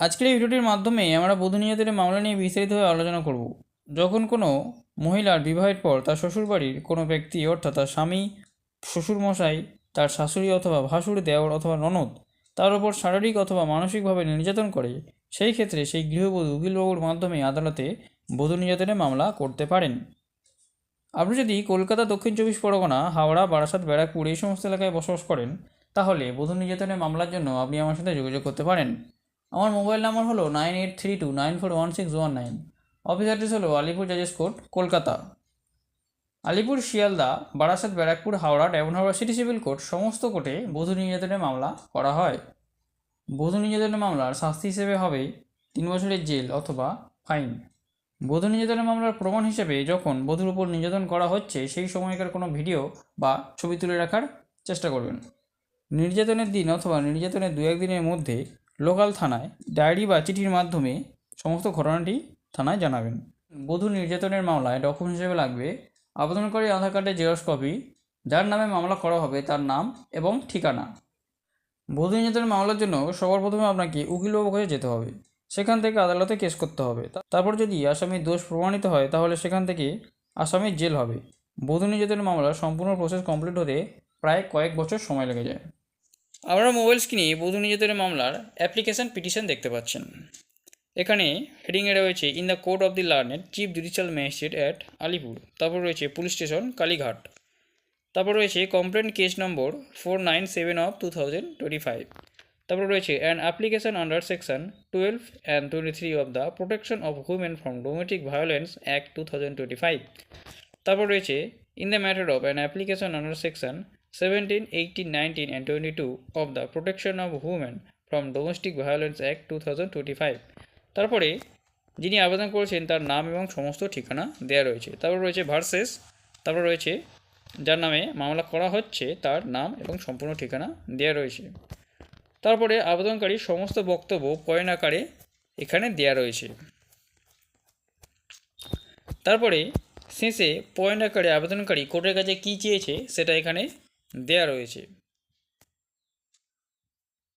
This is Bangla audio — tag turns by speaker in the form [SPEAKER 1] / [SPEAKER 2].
[SPEAKER 1] আজকের এই ভিডিওটির মাধ্যমে আমরা বধূ নির্যাতনের মামলা নিয়ে বিস্তারিতভাবে আলোচনা করব। যখন কোনো মহিলার বিবাহের পর তার শ্বশুরবাড়ির কোনো ব্যক্তি অর্থাৎ তার স্বামী, শ্বশুরমশাই, তার শাশুড়ি অথবা ভাসুর, দেওর অথবা ননদ তার উপর শারীরিক অথবা মানসিকভাবে নির্যাতন করে, সেই ক্ষেত্রে সেই গৃহবধূ উকিলবাবুর মাধ্যমে আদালতে বধূ নির্যাতনের মামলা করতে পারেন। আপনি যদি কলকাতা, দক্ষিণ চব্বিশ পরগনা, হাওড়া, বারাসাত, ব্যারাকপুর এই সমস্ত এলাকায় বসবাস করেন, তাহলে বধূ নির্যাতনের মামলার জন্য আপনি আমার সাথে যোগাযোগ করতে পারেন। আমার মোবাইল নাম্বার হলো 9832941619। অফিস অ্যাড্রেস হলো আলিপুর জাজেস court, Kolkata. Alipore, Sealdah, Barasat, Barrackpore, Howrah, Diamond Harbour city civil court সমস্ত কোর্টে বধূ নির্যাতনের মামলা করা হয়। বধূ নির্যাতনের মামলার শাস্তি হিসেবে হবে 3 বছরের জেল অথবা ফাইন। বধূ নির্যাতনের মামলার প্রমাণ হিসেবে যখন বধূর উপর নির্যাতন করা হচ্ছে সেই সময়কার কোনো ভিডিও বা ছবি তুলে রাখার চেষ্টা করবেন। নির্যাতনের দিন অথবা নির্যাতনের 2-1 দিনের মধ্যে লোকাল থানায় ডায়েরি বা চিঠির মাধ্যমে সমস্ত ঘটনাটি থানায় জানাবেন। বধূ নির্যাতনের মামলায় ডকুমেন্ট হিসেবে লাগবে আবেদনকারী আধার কার্ডের জেরক্স কপি, যার নামে মামলা করা হবে তার নাম এবং ঠিকানা। বধূ নির্যাতনের মামলার জন্য সবার প্রথমে আপনাকে উকিলবাবুর কাছে যেতে হবে, সেখান থেকে আদালতে কেস করতে হবে। তারপর যদি আসামির দোষ প্রমাণিত হয় তাহলে সেখান থেকে আসামির জেল হবে। বধূ নির্যাতনের মামলার সম্পূর্ণ প্রসেস কমপ্লিট হতে প্রায় কয়েক বছর সময় লেগে যায়। আপনারা মোবাইল স্ক্রিনে বধূ নির্যাতনের মামলার অ্যাপ্লিকেশন পিটিশন দেখতে পাচ্ছেন। এখানে হেডিংয়ে রয়েছে in the court of the learned chief judicial magistrate at Alipore, তারপর রয়েছে পুলিশ স্টেশন কালীঘাট, তারপর রয়েছে কমপ্লেন কেস নম্বর 497/2025, তারপর রয়েছে an application under section 12 and 23 of the protection of women from domestic violence act 2025, তারপর রয়েছে in the matter of an application under section 17, 18, 19 and 22 of the protection of women from domestic violence act 2025। তারপরে যিনি আবেদন করেছেন তার নাম এবং সমস্ত ঠিকানা দেওয়া রয়েছে। তারপর রয়েছে ভার্সেস, তারপর রয়েছে যার নামে মামলা করা হচ্ছে তার নাম এবং সম্পূর্ণ ঠিকানা দেওয়া রয়েছে। তারপরে আবেদনকারীর সমস্ত বক্তব্য পয়েন্ট আকারে এখানে দেওয়া রয়েছে। তারপরে শেষে পয়েন্ট আকারে আবেদনকারী কোর্টের কাছে কী চেয়েছে সেটা এখানে দেওয়া রয়েছে।